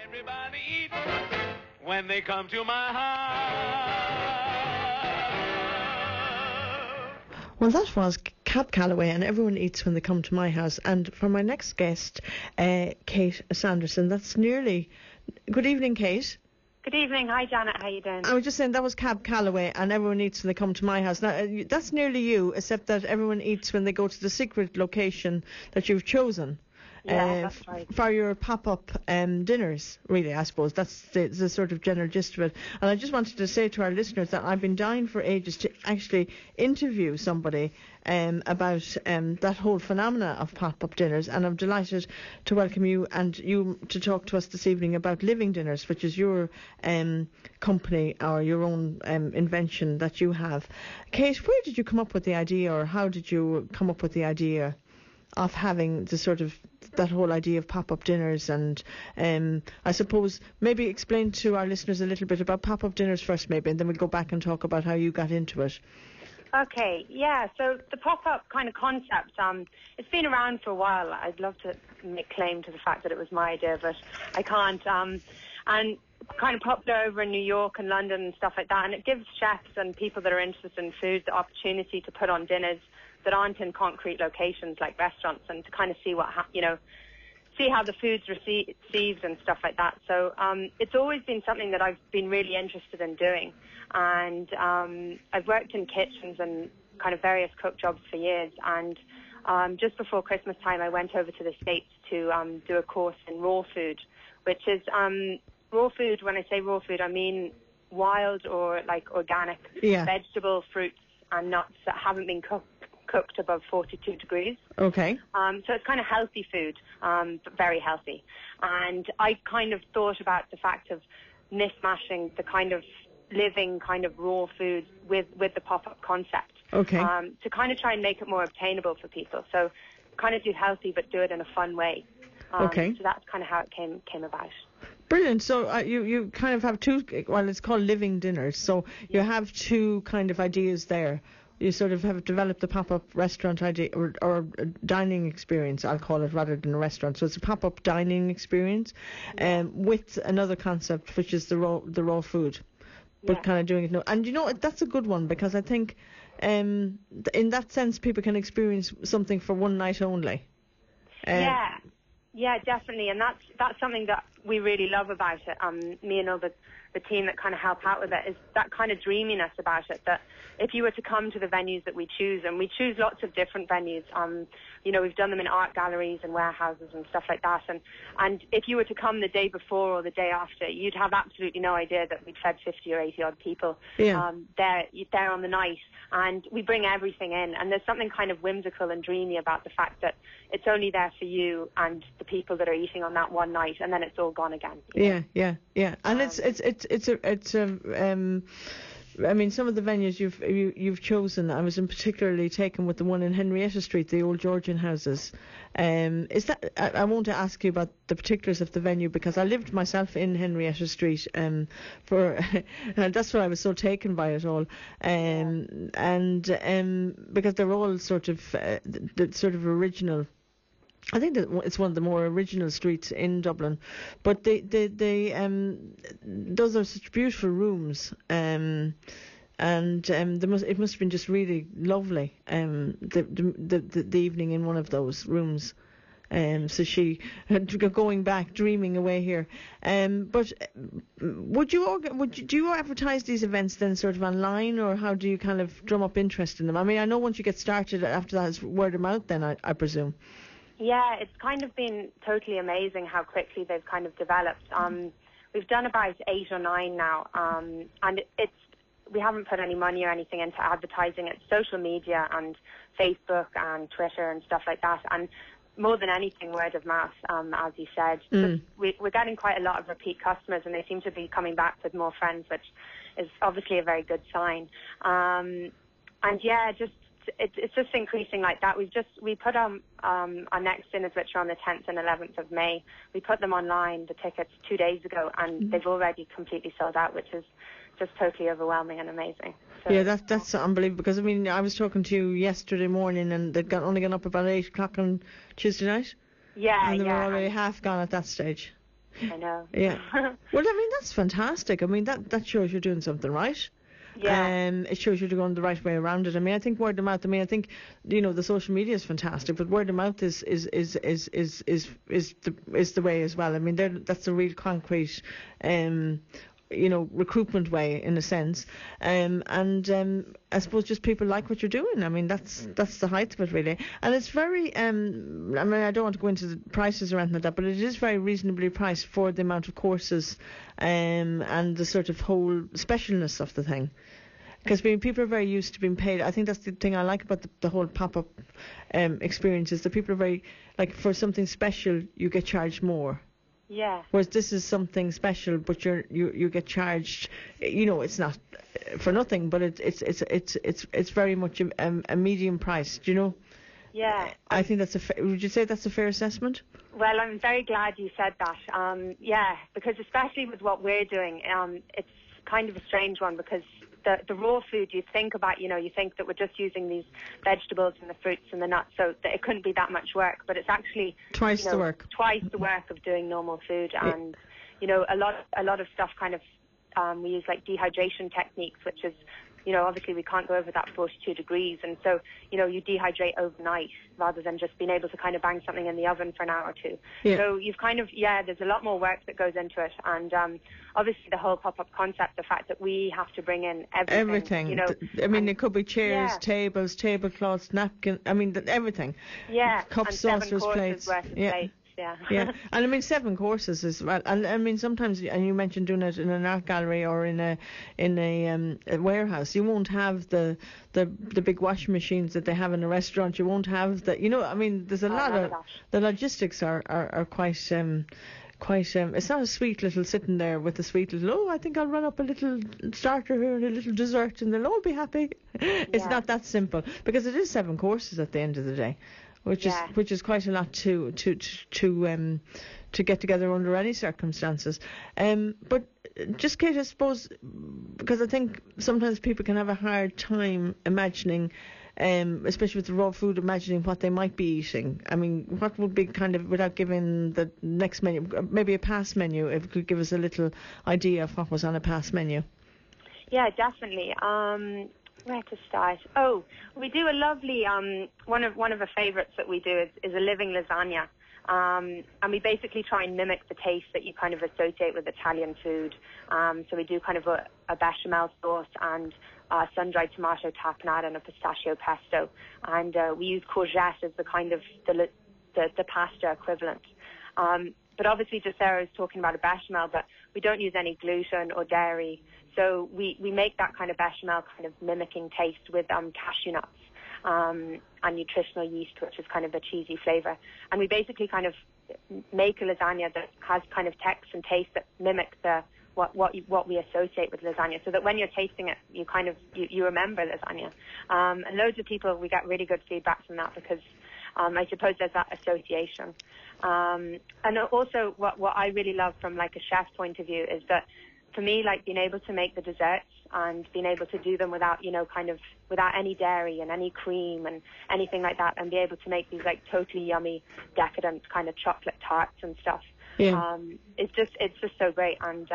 Everybody eat when they come to my house. Well, that was Cab Calloway, and everyone eats when they come to my house. And for my next guest, Kate Sanderson, that's nearly... Good evening, Kate. Good evening. Hi, Janet. How you doing? I was just saying that was Cab Calloway, and everyone eats when they come to my house. Now, that's nearly you, except that everyone eats when they go to the secret location that you've chosen. Yeah, that's right. For your pop-up dinners, really, I suppose. That's the sort of general gist of it. And I just wanted to say to our listeners that I've been dying for ages to actually interview somebody about that whole phenomena of pop-up dinners, and I'm delighted to welcome you and you to talk to us this evening about Living Dinners, which is your company or your own invention that you have. Kate, where did you come up with the idea, or how did you come up with the idea of having the sort of that whole idea of pop-up dinners? And I suppose maybe explain to our listeners a little bit about pop-up dinners first, maybe, and then we'll go back and talk about how you got into it. Okay, yeah, so the pop-up kind of concept, it's been around for a while. I'd love to make claim to the fact that it was my idea, but I can't. And kind of popular over in New York and London and stuff like that, and it gives chefs and people that are interested in food the opportunity to put on dinners that aren't in concrete locations like restaurants, and to kind of see see how the food's received and stuff like that. So it's always been something that I've been really interested in doing, and I've worked in kitchens and kind of various cook jobs for years, and just before Christmas time I went over to the States to do a course in raw food, which is raw food. When I say raw food, I mean wild or like organic vegetable, fruits and nuts that haven't been cooked above 42 degrees. Okay. So it's kind of healthy food, but very healthy. And I kind of thought about the fact of mishmashing the kind of living kind of raw food with the pop-up concept. Okay. To kind of try and make it more obtainable for people. So kind of do healthy, but do it in a fun way. Okay. So that's kind of how it came about. Brilliant. So you kind of have two, well, it's called Living Dinners. So you have two kind of ideas there. You sort of have developed the pop-up restaurant idea or dining experience, I'll call it, rather than a restaurant. So it's a pop-up dining experience with another concept, which is the raw food, but kind of doing it. And you know, that's a good one, because I think in that sense people can experience something for one night only. Yeah, definitely. And that's something that we really love about it. Me and all the team that kind of help out with it, is that kind of dreaminess about it, that if you were to come to the venues that we choose, and we choose lots of different venues, we've done them in art galleries and warehouses and stuff like that, and if you were to come the day before or the day after, you'd have absolutely no idea that we'd fed 50 or 80 odd people there on the night. And we bring everything in, and there's something kind of whimsical and dreamy about the fact that it's only there for you and the people that are eating on that one night, and then it's all gone again. Yeah. And I mean, some of the venues you've chosen, I was in particularly taken with the one in Henrietta Street, the old Georgian houses. Is that? I won't ask you about the particulars of the venue, because I lived myself in Henrietta Street and that's why I was so taken by it all. Because they're all sort of the sort of original. I think that it's one of the more original streets in Dublin, but those are such beautiful rooms, and it must have been just really lovely. The evening in one of those rooms. So she going back, dreaming away here. But do you advertise these events then sort of online, or how do you kind of drum up interest in them? I mean, I know once you get started, after that it's word of mouth then, I presume. Yeah, it's kind of been totally amazing how quickly they've kind of developed. We've done about 8 or 9 now, and we haven't put any money or anything into advertising. It's social media and Facebook and Twitter and stuff like that, and more than anything, word of mouth, as you said. We're getting quite a lot of repeat customers, and they seem to be coming back with more friends, which is obviously a very good sign. It's just increasing like that. We put our next dinners, which are on the 10th and 11th of May. We put them online, the tickets, 2 days ago, and they've already completely sold out, which is just totally overwhelming and amazing. So, yeah, that's unbelievable, because I mean, I was talking to you yesterday morning, and they'd only gone up about 8 o'clock on Tuesday night. Yeah, and they were already half gone at that stage. I know. Yeah. Well, I mean, that's fantastic. I mean, that shows you're doing something right. Yeah. It shows you're going the right way around it. I mean, I think word of mouth. I mean, I think the social media is fantastic, but word of mouth is the way as well. I mean, that's a real concrete, recruitment way in a sense. I suppose just people like what you're doing. I mean, that's the height of it really. And it's very. I mean, I don't want to go into the prices or anything like that, but it is very reasonably priced for the amount of courses, and the sort of whole specialness of the thing. Because people are very used to being paid. I think that's the thing I like about the whole pop-up experience is that people are very, like, for something special, you get charged more. Yeah. Whereas this is something special, but you get charged. It's not for nothing, but it's very much a medium price. Do you know? Yeah. I think would you say that's a fair assessment? Well, I'm very glad you said that. Yeah, because especially with what we're doing, it's kind of a strange one because the raw food you think about, you think that we're just using these vegetables and the fruits and the nuts, so that it couldn't be that much work, but it's actually twice the work. Twice the work of doing normal food, and a lot of stuff kind of we use like dehydration techniques, which is obviously we can't go over that 42 degrees, and so you dehydrate overnight rather than just being able to kind of bang something in the oven for an hour or two. Yeah. So you've kind of there's a lot more work that goes into it, and obviously the whole pop-up concept, the fact that we have to bring in everything. I mean, it could be chairs, tables, tablecloths, napkins. I mean, everything. Yeah. Cups, saucers, plates. Worth of plates. Yeah, and I mean 7 courses as well. And I mean sometimes, and you mentioned doing it in an art gallery or in a warehouse. You won't have the big washing machines that they have in a restaurant. You won't have the. I mean, there's a lot of the logistics are quite. It's not a sweet little sitting there with a sweet little, I think I'll run up a little starter here and a little dessert and they'll all be happy. It's not that simple, because it is 7 courses at the end of the day. Which is quite a lot to get together under any circumstances. But just, Kate, I suppose, because I think sometimes people can have a hard time imagining, especially with the raw food, imagining what they might be eating. I mean, what would be kind of, without giving the next menu, maybe a past menu, if you could give us a little idea of what was on a past menu. Yeah, definitely. Where to start? Oh, we do a lovely one of the favourites that we do is a living lasagna, and we basically try and mimic the taste that you kind of associate with Italian food. So we do kind of a bechamel sauce and sun-dried tomato tapenade and a pistachio pesto, and we use courgette as the kind of the pasta equivalent. But obviously, just Sarah was talking about a bechamel, but we don't use any gluten or dairy. So we make that kind of bechamel kind of mimicking taste with cashew nuts and nutritional yeast, which is kind of a cheesy flavour. And we basically kind of make a lasagna that has kind of text and taste that mimic what we associate with lasagna, so that when you're tasting it, you kind of you remember lasagna. And loads of people, we get really good feedback from that because I suppose there's that association. And also what I really love from like a chef's point of view is that, for me, like being able to make the desserts and being able to do them without, without any dairy and any cream and anything like that, and be able to make these like totally yummy, decadent kind of chocolate tarts and stuff. Yeah. It's just so great. And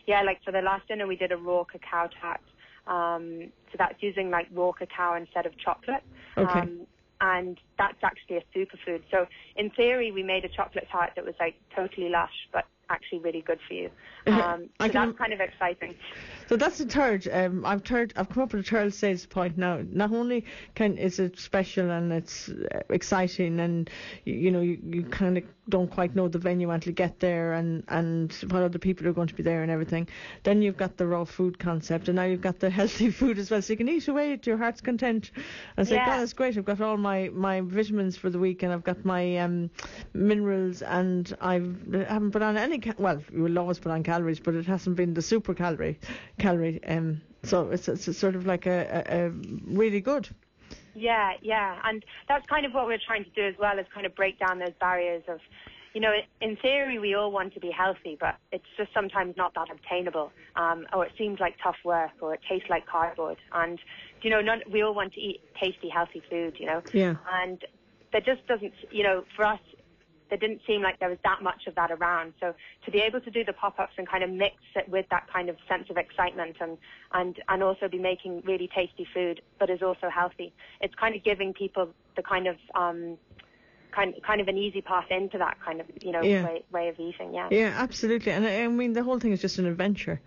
like for the last dinner we did a raw cacao tart. So that's using like raw cacao instead of chocolate. Okay. And that's actually a superfood. So in theory, we made a chocolate tart that was like totally lush, but actually really good for you. So that's kind of exciting. So that's the third. I've come up with a third sales point now. Not only is it special and it's exciting, and you kind of don't quite know the venue until you get there, and what other people are going to be there and everything. Then you've got the raw food concept, and now you've got the healthy food as well, so you can eat away to your heart's content and say, God, that's great. I've got all my vitamins for the week, and I've got my minerals, and I haven't put on any. Well, you will always put on calories, but it hasn't been the super calorie. So it's sort of like a really good. Yeah, and that's kind of what we're trying to do as well, is kind of break down those barriers of, in theory we all want to be healthy, but it's just sometimes not that obtainable, or it seems like tough work, or it tastes like cardboard, and we all want to eat tasty, healthy food, Yeah. And there just doesn't, for us, there didn't seem like there was that much of that around. So to be able to do the pop-ups and kind of mix it with that kind of sense of excitement and also be making really tasty food, but is also healthy, it's kind of giving people the kind of kind of an easy path into that kind of, way of eating. Yeah. Yeah, absolutely. And I mean, the whole thing is just an adventure.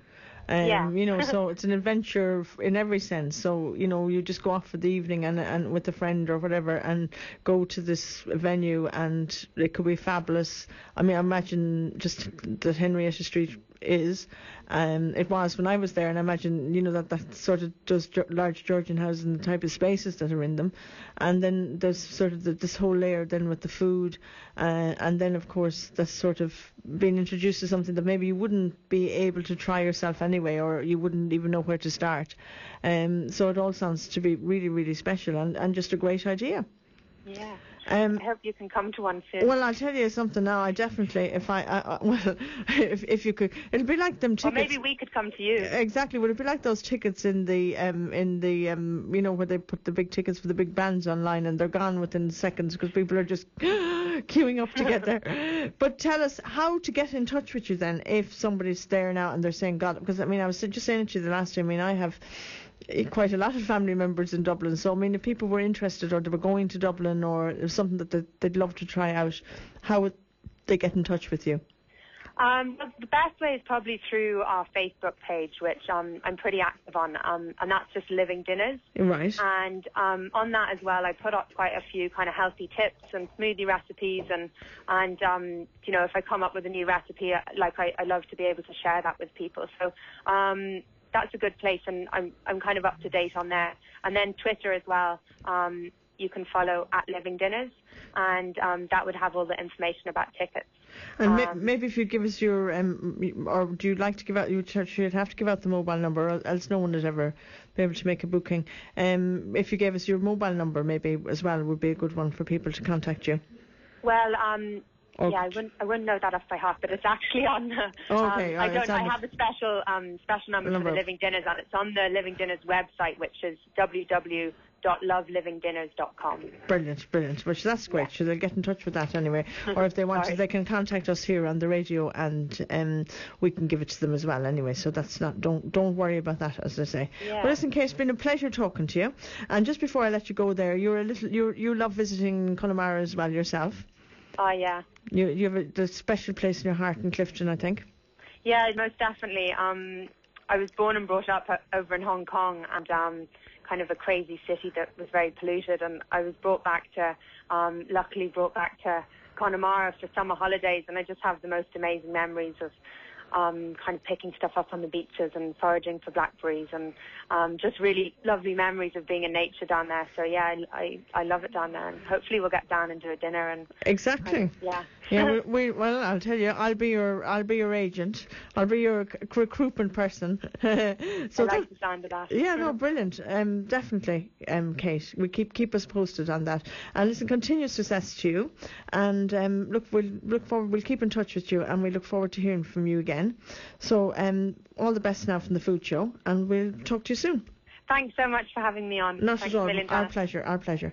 So it's an adventure in every sense. So, you just go off for the evening and with a friend or whatever and go to this venue, and it could be fabulous. I mean, I imagine just that Henrietta Street is. It was when I was there, and I imagine, that sort of does large Georgian houses and the type of spaces that are in them. And then there's sort of this whole layer then with the food, and then of course that's sort of being introduced to something that maybe you wouldn't be able to try yourself anyway, or you wouldn't even know where to start. So it all sounds to be really, really special and just a great idea. Yeah. I hope you can come to one soon. Well, I'll tell you something now. I definitely, if you could, it'll be like them tickets. Or maybe we could come to you. Exactly. Would it be like those tickets in the where they put the big tickets for the big bands online and they're gone within seconds because people are just queuing up to get there. But tell us how to get in touch with you then if somebody's there now and they're saying, God, because I mean, I was just saying to you the last time. I mean, I have quite a lot of family members in Dublin, so I mean, if people were interested or they were going to Dublin or it was something that they'd love to try out, how would they get in touch with you? The best way is probably through our Facebook page, which I'm pretty active on, and that's just Living Dinners. Right. And on that as well, I put up quite a few kind of healthy tips and smoothie recipes, and if I come up with a new recipe, I love to be able to share that with people. So that's a good place, and I'm kind of up to date on there. And then Twitter as well. You can follow at Living Dinners, and that would have all the information about tickets. And maybe if you give us your, or do you like to give out, you'd have to give out the mobile number, or else no one would ever be able to make a booking. If you gave us your mobile number, maybe as well, would be a good one for people to contact you. Well, I wouldn't know that off by heart, but it's actually on the. Okay, I have a special number for the Living Dinners, and it's on the Living Dinners website, which is www.lovelivingdinners.com. Brilliant. Which that's great. Yeah. So they'll get in touch with that anyway, or if they want to, they can contact us here on the radio, and we can give it to them as well. Anyway, so that's not. Don't worry about that, as I say. Yeah. Well, listen, Kate, it's been a pleasure talking to you. And just before I let you go, there, you love visiting Connemara as well yourself. Oh, yeah. You have a special place in your heart in Clifton, I think. Yeah, most definitely. I was born and brought up over in Hong Kong, and kind of a crazy city that was very polluted. And I was luckily brought back to Connemara for summer holidays, and I just have the most amazing memories of kind of picking stuff up on the beaches and foraging for blackberries, and just really lovely memories of being in nature down there. So yeah, I love it down there, and hopefully we'll get down and do a dinner. And exactly. Yeah. Well, I'll tell you, I'll be your agent. I'll be your recruitment person. So I like the sound of that. Yeah, no, brilliant. Definitely, Kate. We keep us posted on that. And listen, continued success to you. And we'll keep in touch with you, and we look forward to hearing from you again. So all the best now from the food show, and we'll talk to you soon. Thanks so much for having me on. Not Thanks at all. a million. Our pleasure.